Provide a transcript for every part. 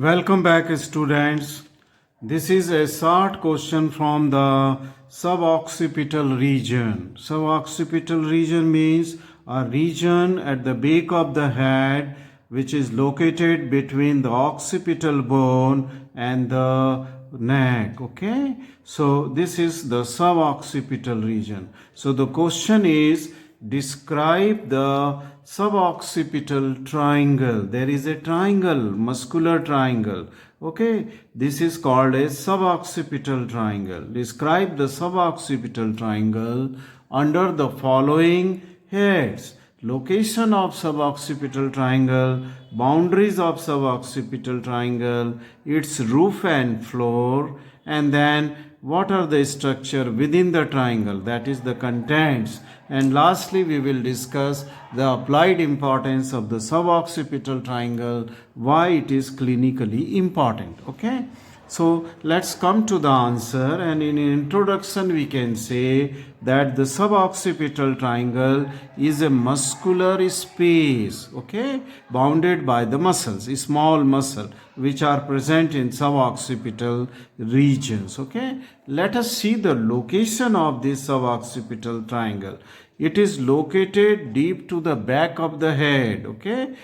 Welcome back, students. This is a short question from the suboccipital region. Suboccipital region means a region at the back of the head which is located between the occipital bone and the neck. Okay, so this is the suboccipital region. So the question is, describe the suboccipital triangle. There is a triangle, muscular triangle. Okay, this is called a suboccipital triangle. Describe the suboccipital triangle under the following heads: location of suboccipital triangle, boundaries of suboccipital triangle, its roof and floor, and then what are the structure within the triangle, that is the contents, and lastly we will discuss the applied importance of the suboccipital triangle, why it is clinically important. Okay, so let's come to the answer, and in introduction we can say that the suboccipital triangle is a muscular space, okay, bounded by the muscles, small muscle which are present in suboccipital regions. Okay, let us see the location of this suboccipital triangle. It is located deep to the back of the head. Okay,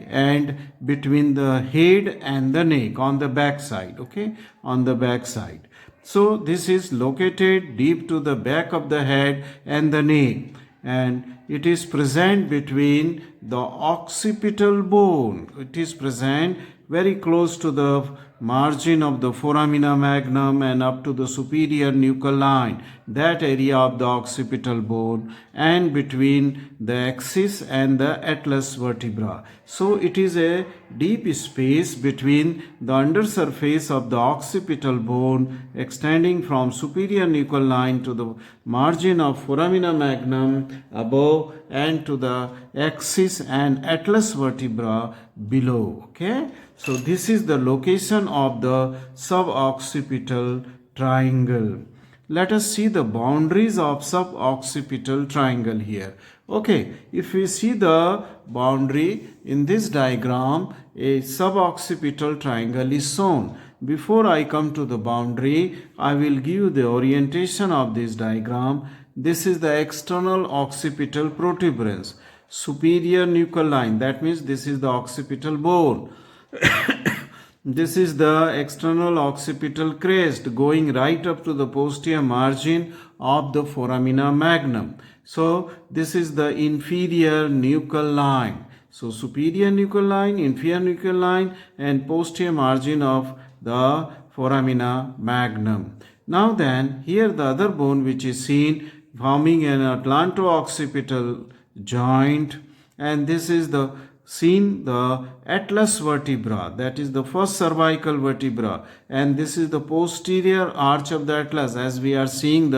and between the head and the neck, on the back side. Okay, on the back side. So this is located deep to the back of the head and the neck, and it is present between the occipital bone. It is present very close to the margin of the foramina magnum and up to the superior nuchal line, that area of the occipital bone, and between the axis and the atlas vertebra. So it is a deep space between the undersurface of the occipital bone extending from superior nuchal line to the margin of foramina magnum above and to the axis and atlas vertebra below. Okay, so this is the location of the suboccipital triangle. Let us see the boundaries of suboccipital triangle here. Okay, if we see the boundary in this diagram, a suboccipital triangle is shown. Before I come to the boundary, I will give you the orientation of this diagram. This is the external occipital protuberance, superior nuchal line, that means this is the occipital bone. This is the external occipital crest going right up to the posterior margin of the foramina magnum. So this is the inferior nuchal line. So superior nuchal line, inferior nuchal line, and posterior margin of the foramina magnum. Now then, here the other bone which is seen forming an atlanto-occipital joint, and this is the the atlas vertebra, that is the first cervical vertebra, and this is the posterior arch of the atlas as we are seeing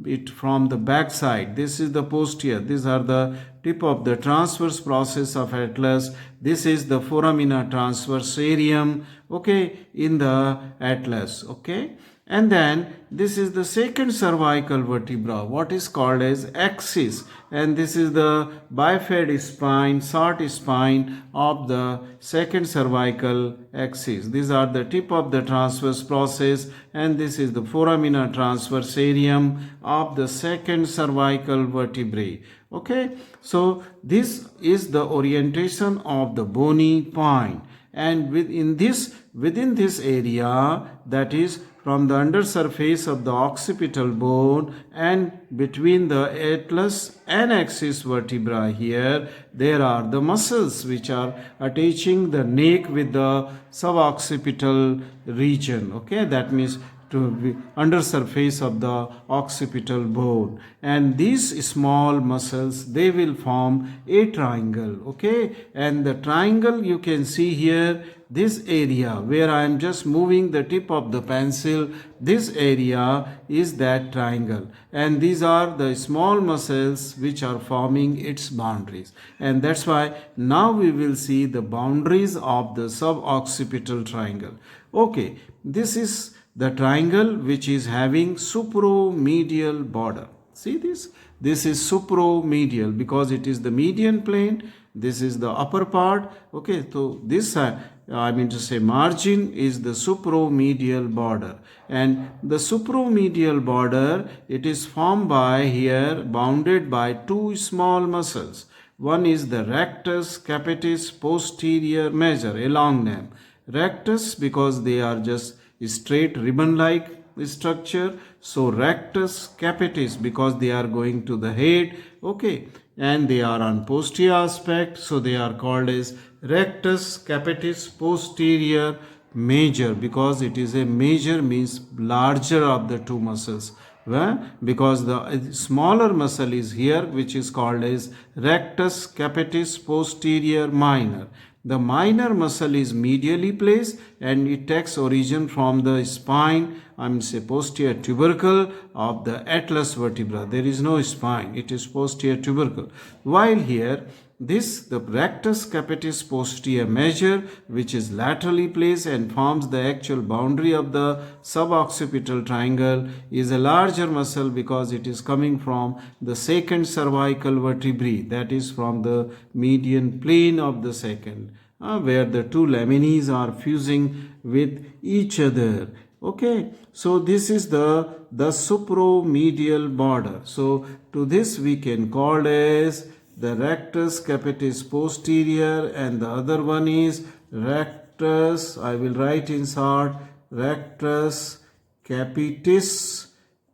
it from the back side. This is the posterior, these are the tip of the transverse process of atlas. This is the foramina transversarium, okay, in the atlas. Okay, and then this is the second cervical vertebra, what is called as axis, and this is the bifid spine, short spine of the second cervical axis. These are the tip of the transverse process, and this is the foramina transversarium of the second cervical vertebrae. Okay, so this is the orientation of the bony point, and within this area, that is from the undersurface of the occipital bone and between the atlas and axis vertebra, here there are the muscles which are attaching the neck with the suboccipital region. Okay, that means to be undersurface of the occipital bone, and these small muscles, they will form a triangle. Okay, and the triangle you can see here, this area where I am just moving the tip of the pencil, this area is that triangle, and these are the small muscles which are forming its boundaries, and that's why now we will see the boundaries of the suboccipital triangle. Okay, this is the triangle which is having supromedial border. See this? This is supromedial because it is the median plane. This is the upper part. Okay, so this I mean to say margin is the supromedial border, and the supromedial border, it is formed by here, bounded by two small muscles. One is the rectus capitis posterior major, a long name. Rectus because they are just straight ribbon like structure. So rectus capitis because they are going to the head. Okay, and they are on posterior aspect, so they are called as rectus capitis posterior major because it is a major, means larger of the two muscles. Well, because the smaller muscle is here, which is called as rectus capitis posterior minor. The minor muscle is medially placed and it takes origin from the spine, I mean say posterior tubercle of the atlas vertebra. There is no spine, it is posterior tubercle. While here the rectus capitis posterior major, which is laterally placed and forms the actual boundary of the suboccipital triangle, is a larger muscle because it is coming from the second cervical vertebrae, that is from the median plane of the second, where the two lamines are fusing with each other. Okay, so this is the supromedial border. So to this we can call as the rectus capitis posterior, and the other one is rectus, I will write in short, rectus capitis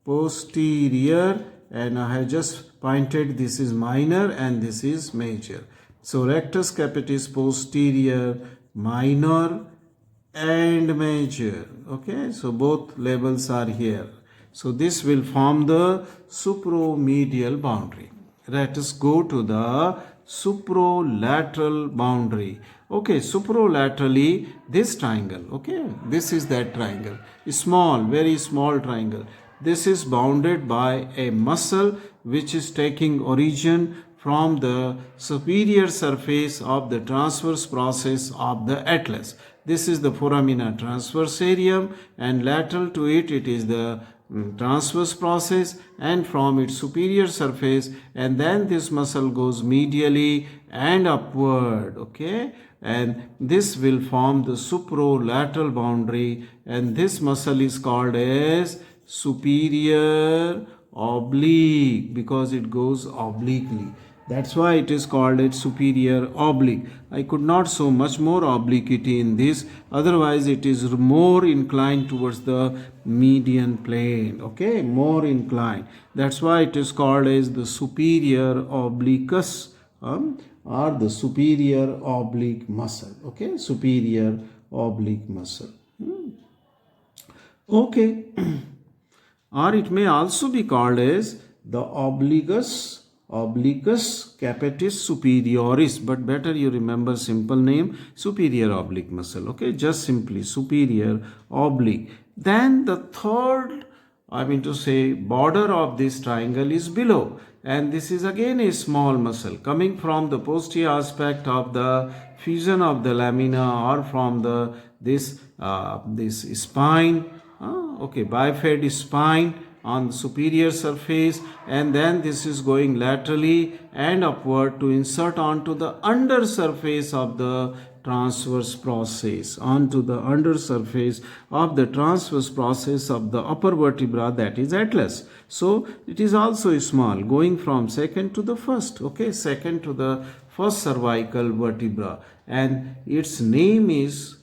posterior, and I have just pointed this is minor and this is major. So rectus capitis posterior minor and major. Okay, so both labels are here. So this will form the supromedial boundary. Let us go to the suprolateral boundary. Okay, suprolaterally this triangle. Okay, this is that triangle. Small, very small triangle. This is bounded by a muscle which is taking origin from the superior surface of the transverse process of the atlas. This is the foramina transversarium, and lateral to it, it is the transverse process, and from its superior surface, and then this muscle goes medially and upward. Okay, and this will form the suprolateral boundary, and this muscle is called as superior oblique because it goes obliquely. That's why it is called a superior oblique. I could not show much more obliquity in this, otherwise it is more inclined towards the median plane. Okay, more inclined. That's why it is called as the superior obliquus or the superior oblique muscle. Okay, superior oblique muscle. Okay, or it may also be called as the obliquus capitis superioris, but better you remember simple name, superior oblique muscle. Okay, just simply superior oblique. Then the third, I mean to say, border of this triangle is below, and this is again a small muscle coming from the posterior aspect of the fusion of the lamina, or from the this spine. Okay, bifid spine on the superior surface, and then this is going laterally and upward to insert onto the under surface of the transverse process, onto the under surface of the transverse process of the upper vertebra, that is atlas. So it is also small, going from second to the first. Okay, second to the first cervical vertebra, and its name is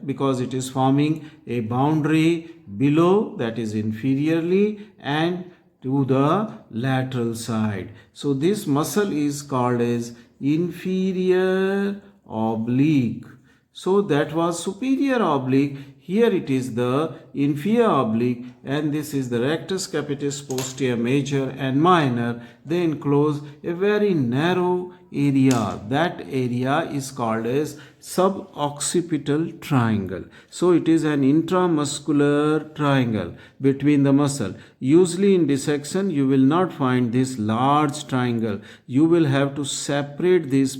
because it is forming a boundary below, that is inferiorly, and to the lateral side. So this muscle is called as inferior oblique. So that was superior oblique. Here it is the inferior oblique, and this is the rectus capitis posterior major and minor. They enclose a very narrow area. That area is called as suboccipital triangle. So it is an intramuscular triangle between the muscle. Usually in dissection you will not find this large triangle. You will have to separate these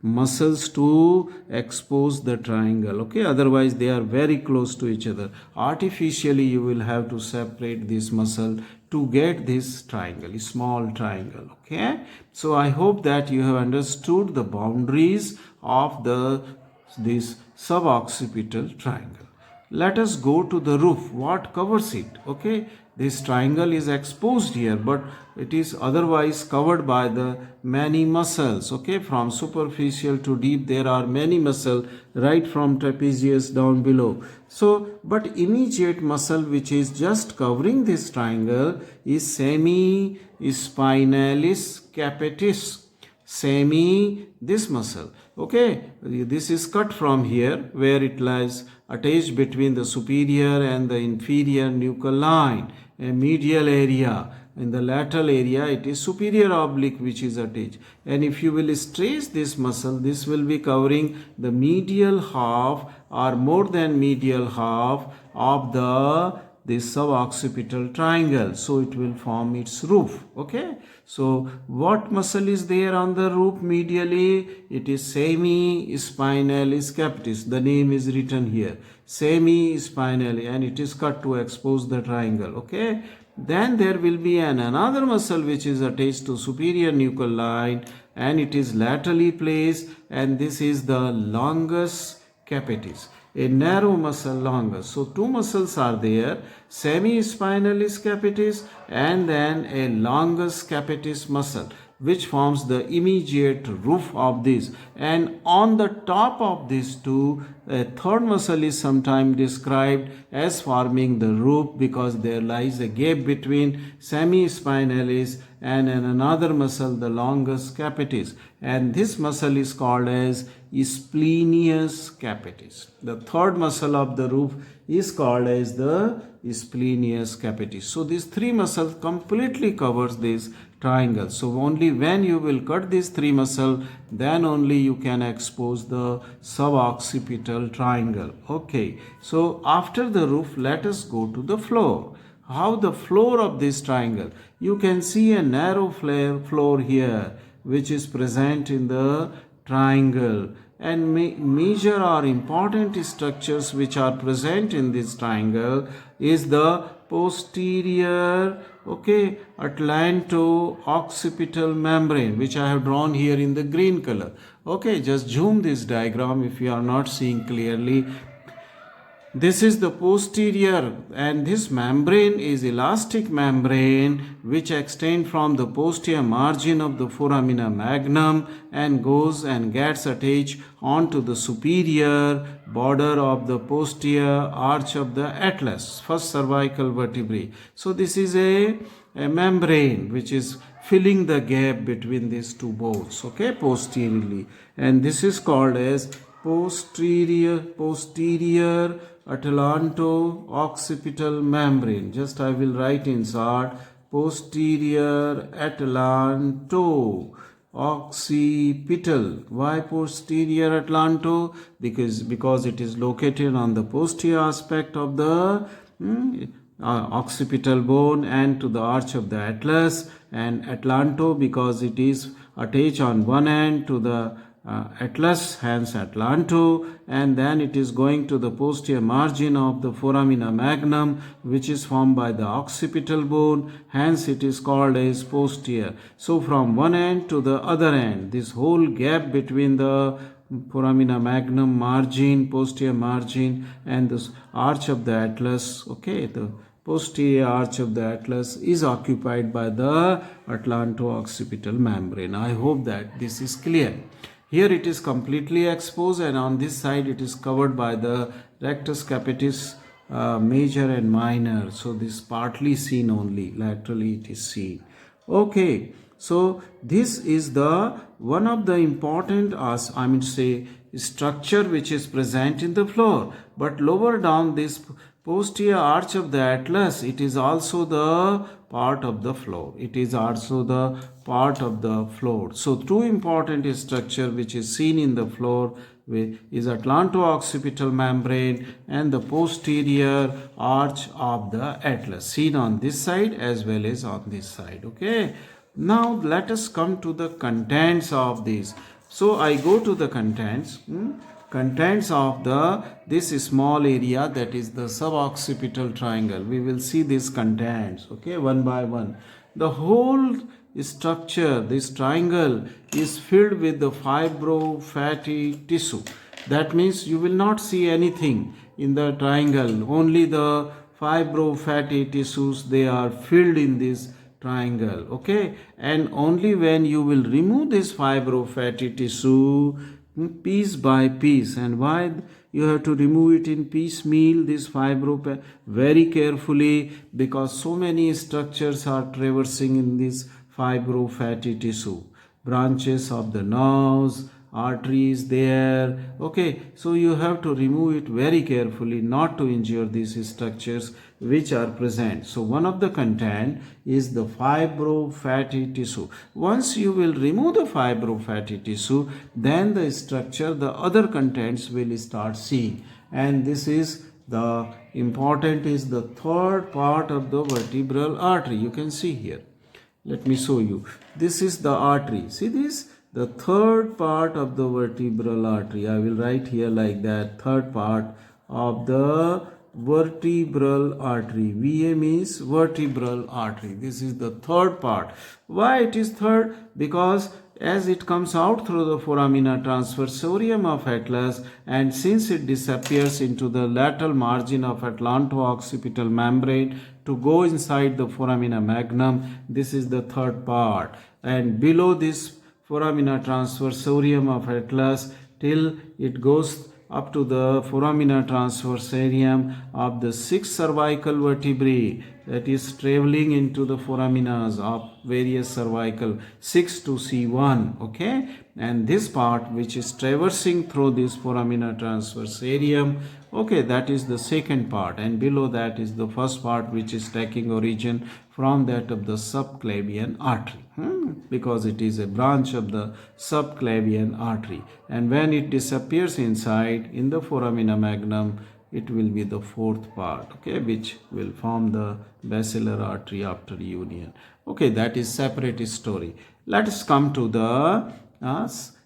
muscles to expose the triangle. Okay, otherwise they are very close to each other. Artificial artificially you will have to separate this muscle to get this triangle, small triangle. Okay, so I hope that you have understood the boundaries of this suboccipital triangle. Let us go to the roof. What covers it? Okay, this triangle is exposed here, but it is otherwise covered by the many muscles. Okay, from superficial to deep there are many muscles, right from trapezius down below. So but immediate muscle which is just covering this triangle is semi-spinalis capitis. This muscle. Okay, this is cut from here where it lies attached between the superior and the inferior nuchal line, a medial area. In the lateral area it is superior oblique which is attached, and if you will stretch this muscle, this will be covering the medial half or more than medial half of this suboccipital triangle, so it will form its roof. Okay, so what muscle is there on the roof medially? It is semi-spinalis capitis. The name is written here, semi-spinalis, and it is cut to expose the triangle. Okay, then there will be another muscle which is attached to superior nuchal line, and it is laterally placed, and this is the longus capitis, a narrow muscle longus. So two muscles are there, semi-spinalis capitis and then a longus capitis muscle, which forms the immediate roof of this. And on the top of these two, a third muscle is sometimes described as forming the roof, because there lies a gap between semi-spinalis and another muscle, the longus capitis, and this muscle is called as splenius capitis. The third muscle of the roof is called as the splenius capitis. So these three muscles completely covers this triangle. So only when you will cut these three muscles, then only you can expose the suboccipital triangle. Okay, so after the roof, let us go to the floor. How the floor of this triangle? You can see a narrow floor here which is present in the triangle, and major or important structures which are present in this triangle is the posterior, okay, atlanto-occipital membrane, which I have drawn here in the green color. Okay, just zoom this diagram if you are not seeing clearly. This is the posterior, and this membrane is elastic membrane which extends from the posterior margin of the foramina magnum and goes and gets attached onto the superior border of the posterior arch of the atlas, first cervical vertebrae. So this is a membrane which is filling the gap between these two bones, okay, posteriorly, and this is called as posterior atlanto-occipital membrane. Just I will write in short, posterior atlanto-occipital. Why posterior atlanto? Because it is located on the posterior aspect of the occipital bone and to the arch of the atlas, and atlanto because it is attached on one end to the atlas, hence atlanto, and then it is going to the posterior margin of the foramina magnum, which is formed by the occipital bone, hence it is called as posterior. So from one end to the other end, this whole gap between the foramina magnum margin, posterior margin, and this arch of the atlas, okay, the posterior arch of the atlas is occupied by the atlanto-occipital membrane. I hope that this is clear. Here it is completely exposed, and on this side it is covered by the rectus capitis major and minor. So this partly seen only, laterally it is seen. Okay, so this is the one of the important structure which is present in the floor. But lower down this posterior arch of the atlas, it is also the part of the floor. It is also the part of the floor. So two important structure which is seen in the floor is atlanto-occipital membrane and the posterior arch of the atlas, seen on this side as well as on this side. Okay, now let us come to the contents of this. So I go to the contents. contents of this small area, that is the suboccipital triangle. We will see these contents, okay, one by one. The whole structure, this triangle, is filled with the fibrofatty tissue. That means you will not see anything in the triangle, only the fibrofatty tissues, they are filled in this triangle, okay. And only when you will remove this fibrofatty tissue piece by piece, and why you have to remove it in piecemeal, this fibro, very carefully, because so many structures are traversing in this fibrofatty tissue, branches of the nerves, arteries there, okay. So you have to remove it very carefully not to injure these structures which are present. So one of the content is the fibrofatty tissue. Once you will remove the fibrofatty tissue, then the structure, the other contents will start seeing. And this is the important, is the third part of the vertebral artery. You can see here, let me show you. This is the artery, see this, the third part of the vertebral artery. I will write here like that, third part of the vertebral artery. VA means vertebral artery. This is the third part. Why it is third? Because as it comes out through the foramina transversorium of atlas, and since it disappears into the lateral margin of atlanto-occipital membrane to go inside the foramina magnum, this is the third part. And below this foramina transversorium of atlas till it goes up to the foramina transversorium of the 6 cervical vertebrae, that is traveling into the foraminas of various cervical 6 to C1, okay. And this part which is traversing through this foramina transversorium, okay, that is the second part, and below that is the first part which is taking origin from that of the subclavian artery, because it is a branch of the subclavian artery. And when it disappears inside in the foramina magnum, it will be the fourth part, okay, which will form the basilar artery after union. Okay, that is separate story. Let us come to the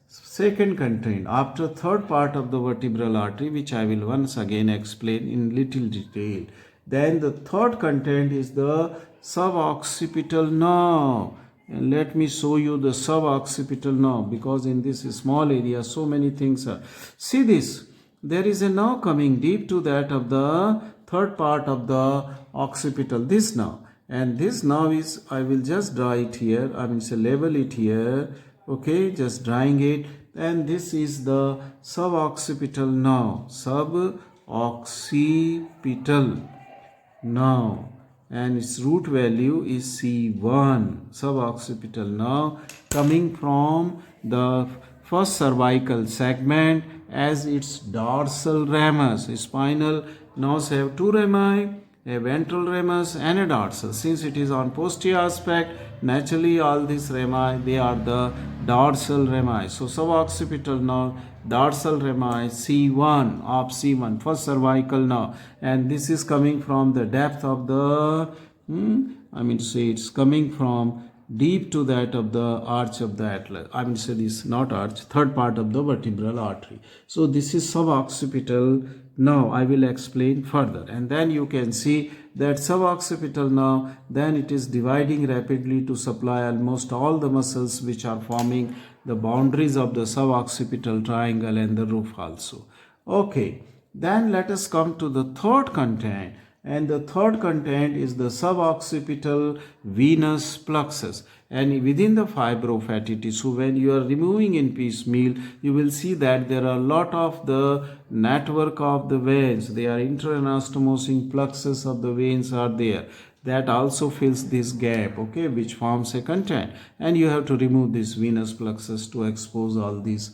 second content after third part of the vertebral artery, which I will once again explain in little detail. Then the third content is the suboccipital nerve. And let me show you the suboccipital nerve, because in this small area so many things are. See this, there is a nerve coming deep to that of the third part of the occipital, this nerve. And this nerve is, I will just draw it here, I mean say label it here, okay, just drawing it. And this is the suboccipital nerve, suboccipital nerve, and its root value is C1, suboccipital nerve, coming from the first cervical segment as its dorsal ramus. Spinal nerves have two rami, a ventral ramus and a dorsal. Since it is on posterior aspect, naturally all these rami, they are the dorsal rami. So suboccipital nerve, dorsal rami, C1 of C1, first cervical nerve, and this is coming from the depth of the, I mean to say it's coming from deep to that of the arch of the atlas. I mean say this, not arch, third part of the vertebral artery. So this is suboccipital nerve. I will explain further, and then you can see that suboccipital nerve, then it is dividing rapidly to supply almost all the muscles which are forming the boundaries of the suboccipital triangle and the roof also. Okay, then let us come to the third content, and the third content is the suboccipital venous plexus. And within the fibrofatty tissue, when you are removing in piecemeal, you will see that there are a lot of the network of the veins. They are interanastomosing plexus of the veins are there. That also fills this gap, okay, which forms a content. And you have to remove this venous plexus to expose all these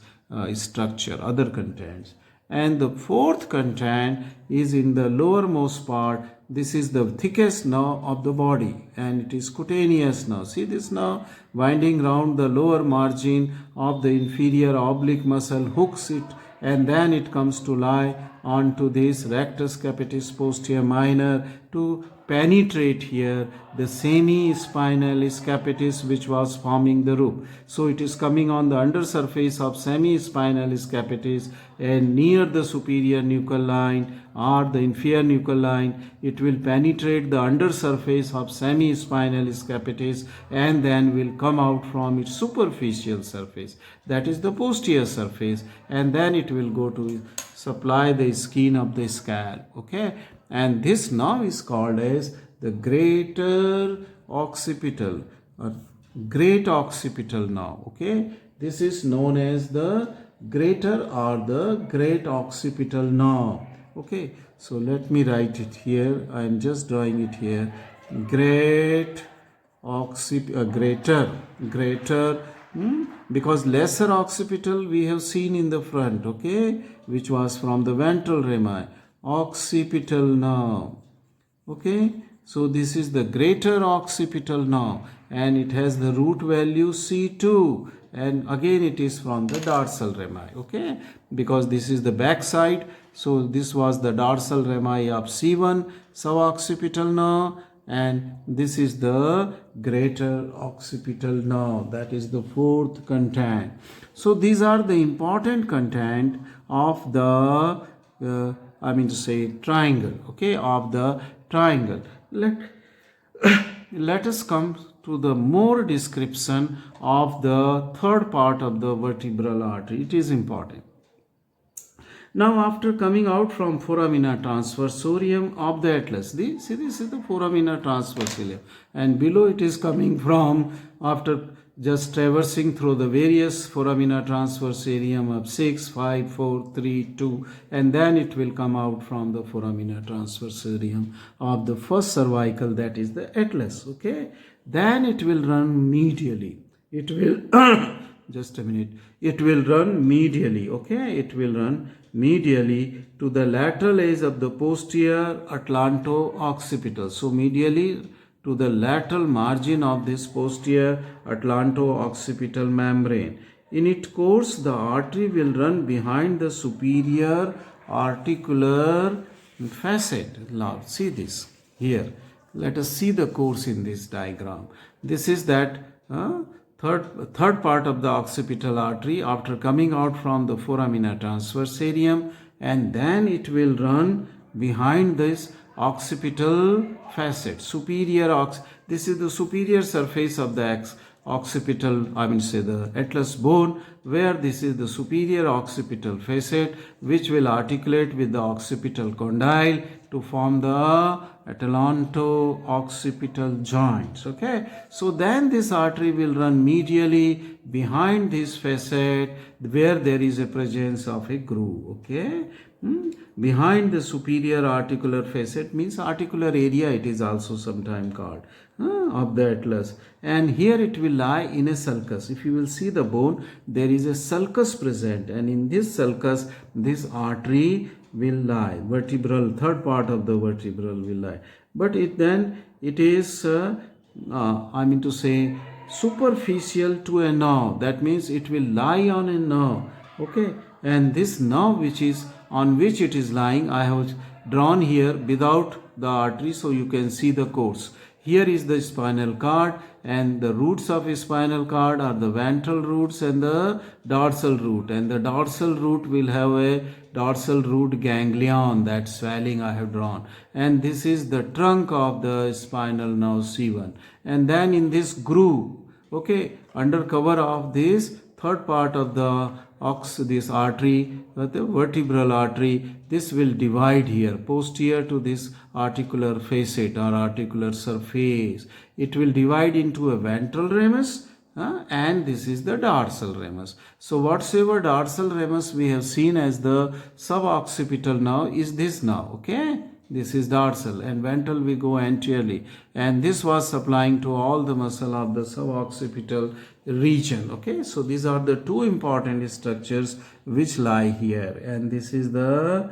structure, other contents. And the fourth content is in the lowermost part. This is the thickest nerve of the body, and it is cutaneous nerve. See this nerve winding round the lower margin of the inferior oblique muscle, hooks it, and then it comes to lie onto this rectus capitis posterior minor to penetrate here the semi-spinalis capitis which was forming the roof. So it is coming on the undersurface of semi-spinalis capitis and near the superior nuchal line or the inferior nuchal line. It will penetrate the undersurface of semi-spinalis capitis and then will come out from its superficial surface, that is the posterior surface, and then it will go to supply the skin of the scalp. Okay, and this now is called as the greater occipital or great occipital now. Okay, this is known as the greater or the great occipital now. Okay, so let me write it here. I am just drawing it here. Greater, because lesser occipital we have seen in the front, okay, which was from the ventral rami. Occipital now. Okay, so this is the greater occipital now, and it has the root value C2, and again it is from the dorsal rami. Okay, because this is the back side, so this was the dorsal rami of C1 suboccipital now, and this is the greater occipital now. That is the fourth content. So these are the important content of the triangle. Okay, of the triangle. Let us come to the more description of the third part of the vertebral artery. It is important. Now, after coming out from foramina transversorium of the atlas, this is the foramina transversorium, and below it is coming from, after just traversing through the various foramina transversorium of 6, 5, 4, 3, 2, and then it will come out from the foramina transversorium of the first cervical, that is the atlas. Okay, then it will run medially. It will just a minute. It will run medially. Okay, it will run medially to the lateral edge of the posterior atlanto-occipital. So medially to the lateral margin of this posterior atlanto-occipital membrane. In its course, the artery will run behind the superior articular facet. Now, see this here. Let us see the course in this diagram. This is that third part of the occipital artery after coming out from the foramina transversorium, and then it will run behind this occipital facet, this is the superior surface of the occipital, the atlas bone, where this is the superior occipital facet, which will articulate with the occipital condyle to form the atlanto-occipital joints. Okay, so then this artery will run medially behind this facet where there is a presence of a groove. Okay, behind the superior articular facet means articular area, it is also sometimes called, of the atlas, and here it will lie in a sulcus. If you will see the bone, there is a sulcus present, and in this sulcus this artery will lie, third part of the vertebral will lie, but it is superficial to a nerve. That means it will lie on a nerve. Okay, and this nerve which is on which it is lying, I have drawn here without the artery, so you can see the course. Here is the spinal cord, and the roots of a spinal cord are the ventral roots and the dorsal root, and the dorsal root will have a dorsal root ganglion, that swelling I have drawn, and this is the trunk of the spinal nerve C1, and then in this groove, okay, under cover of this third part of this artery, the vertebral artery, this will divide here posterior to this articular facet or articular surface. It will divide into a ventral ramus and this is the dorsal ramus. So whatsoever dorsal ramus we have seen as the suboccipital now is this now. Okay, this is dorsal, and ventral we go anteriorly, and this was supplying to all the muscle of the suboccipital region. Okay, so these are the two important structures which lie here, and this is the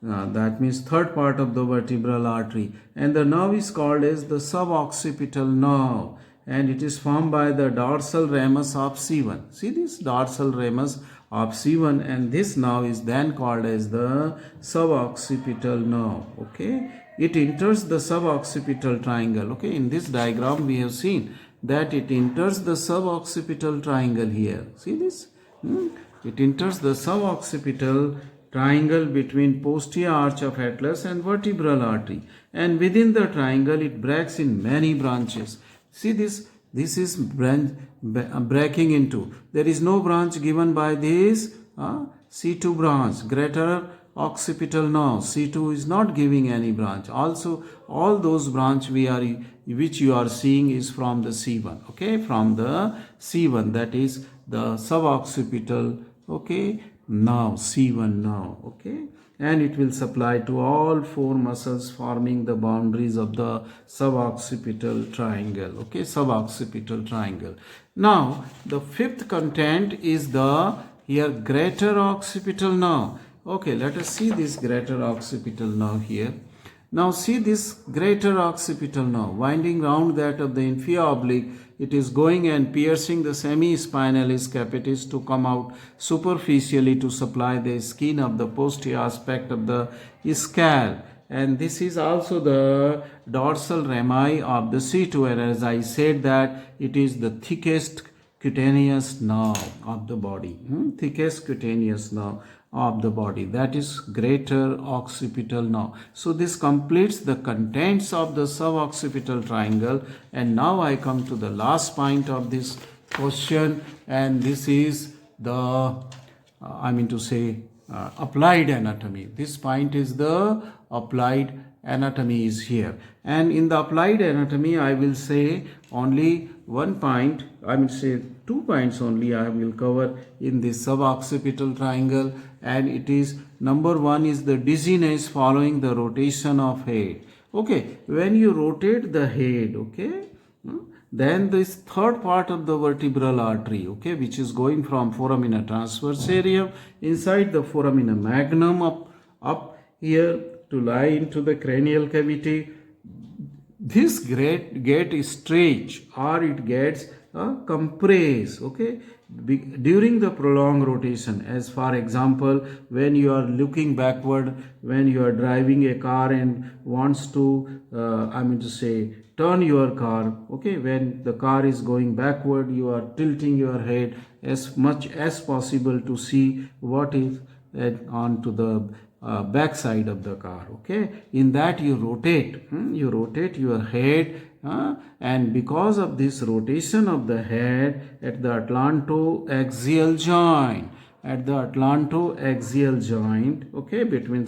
that means third part of the vertebral artery, and the nerve is called as the suboccipital nerve, and it is formed by the dorsal ramus of C1. See this dorsal ramus of C1, and this nerve is then called as the suboccipital nerve. Okay, it enters the suboccipital triangle. Okay, in this diagram we have seen that it enters the suboccipital triangle here. See this? It enters the suboccipital triangle between posterior arch of atlas and vertebral artery, and within the triangle it breaks in many branches. See this? This is breaking into. There is no branch given by this C2 branch, greater occipital nerve. C2 is not giving any branch. Also, all those branch which you are seeing is from the C1. Okay, from the C1, that is the suboccipital, okay, nerve, C1 nerve. Okay, and it will supply to all four muscles forming the boundaries of the suboccipital triangle. Okay, suboccipital triangle. Now the fifth content is the here greater occipital nerve. Okay, let us see this greater occipital nerve here. Now see this greater occipital nerve winding round that of the inferior oblique. It is going and piercing the semi-spinalis capitis to come out superficially to supply the skin of the posterior aspect of the skull. And this is also the dorsal rami of the C2, and as I said that it is the thickest cutaneous nerve of the body. Thickest cutaneous nerve of the body, that is greater occipital nerve. So this completes the contents of the suboccipital triangle, and now I come to the last point of this question, and this is the applied anatomy. This point is the applied anatomy is here, and in the applied anatomy I will say only one point, I will say 2 points only I will cover in this suboccipital triangle, and it is number 1 is the dizziness following the rotation of head. Okay, when you rotate the head, okay, then this third part of the vertebral artery, okay, which is going from foramina transversarum inside the foramina magnum up here to lie into the cranial cavity. This get stretch or it gets compressed, okay, during the prolonged rotation. As for example, when you are looking backward, when you are driving a car and wants to turn your car, okay, when the car is going backward, you are tilting your head as much as possible to see what is onto the back side of the car. Okay, in that you rotate your head, and because of this rotation of the head at the atlantoaxial joint, okay, between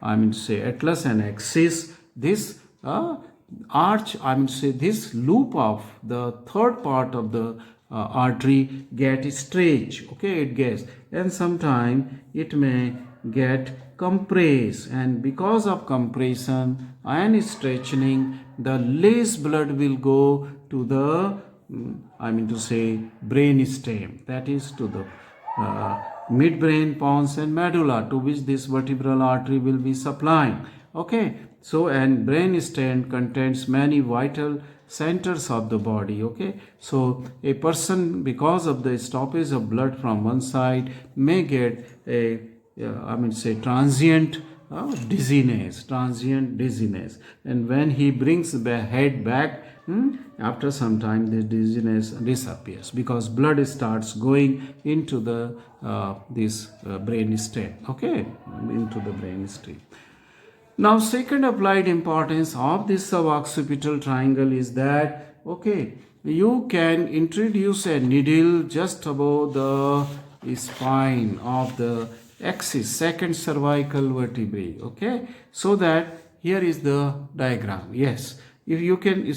atlas and axis, this arch, this loop of the third part of the artery get stretch, okay, it gets, and sometime it may get compressed, and because of compression and stretching, the less blood will go to the brain stem, that is to the midbrain, pons and medulla, to which this vertebral artery will be supplying. Okay, so and brain stem contains many vital centers of the body. Okay, so a person, because of the stoppage of blood from one side, may get a transient dizziness, and when he brings the head back, after some time the dizziness disappears because blood starts going into the brain stem, okay, into the brain stem. Now, second applied importance of this suboccipital triangle is that, okay, you can introduce a needle just above the spine of the axis, second cervical vertebrae, okay, so that here is the diagram. Yes, if you can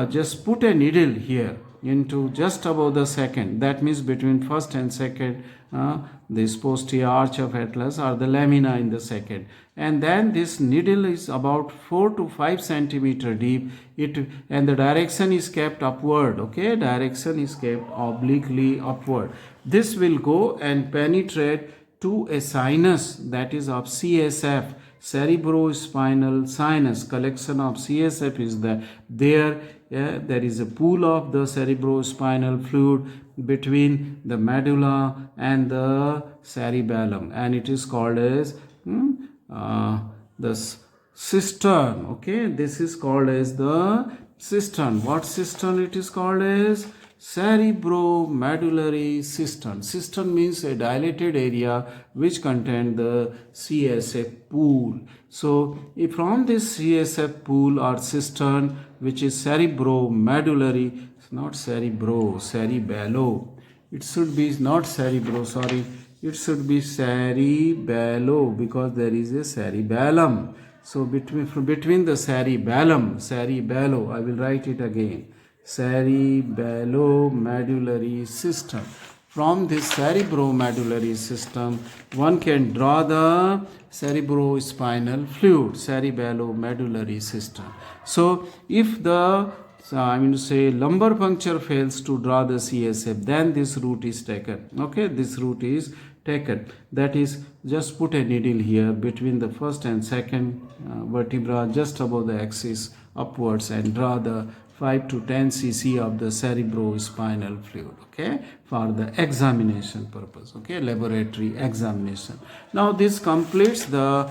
just put a needle here into just above the second, that means between first and second, this posterior arch of atlas or the lamina in the second, and then this needle is about 4 to 5 centimeter deep, and the direction is kept upward, okay, direction is kept obliquely upward. This will go and penetrate to a sinus, that is of CSF, cerebrospinal sinus. Collection of CSF is there is a pool of the cerebrospinal fluid between the medulla and the cerebellum, and it is called as cistern. Okay, this is called as the cistern. What cistern it is called as? Cerebromedullary cistern. Cistern means a dilated area which contains the CSF pool. So if from this CSF pool or cistern, which is cerebromedullary, it's not cerebello. It should be not cerebro, sorry. It should be cerebello because there is a cerebellum. So between the cerebello, I will write it again. Cerebellomedullary system. From this cerebromedullary system, one can draw the cerebrospinal fluid, cerebellomedullary system. So if the lumbar puncture fails to draw the CSF, then this route is taken. Okay, this route is taken. That is, just put a needle here between the first and second vertebra, just above the axis upwards, and draw the 5 to 10 cc of the cerebrospinal fluid, okay, for the examination purpose, okay, laboratory examination. Now this completes a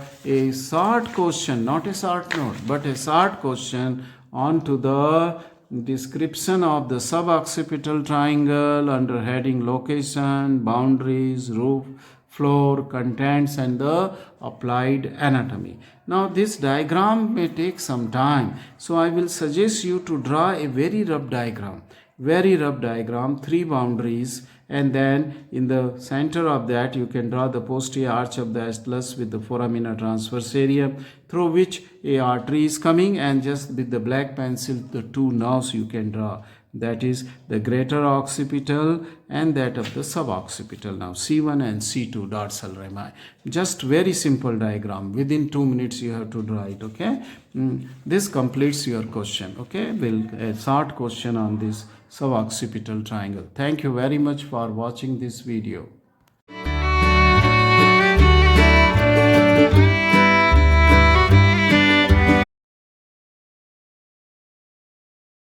short question, not a short note, but a short question on to the description of the suboccipital triangle under heading location, boundaries, roof, floor, contents, and the applied anatomy. Now this diagram may take some time, so I will suggest you to draw a very rough diagram, 3 boundaries, and then in the center of that you can draw the posterior arch of the atlas with the foramina transverse area through which a artery is coming, and just with the black pencil the 2 nerves you can draw, that is the greater occipital and that of the suboccipital nerve, C1 and C2 dorsal rami. Just very simple diagram, within 2 minutes you have to draw it, okay. This completes your question, okay. A short question on this suboccipital triangle. Thank you very much for watching this video.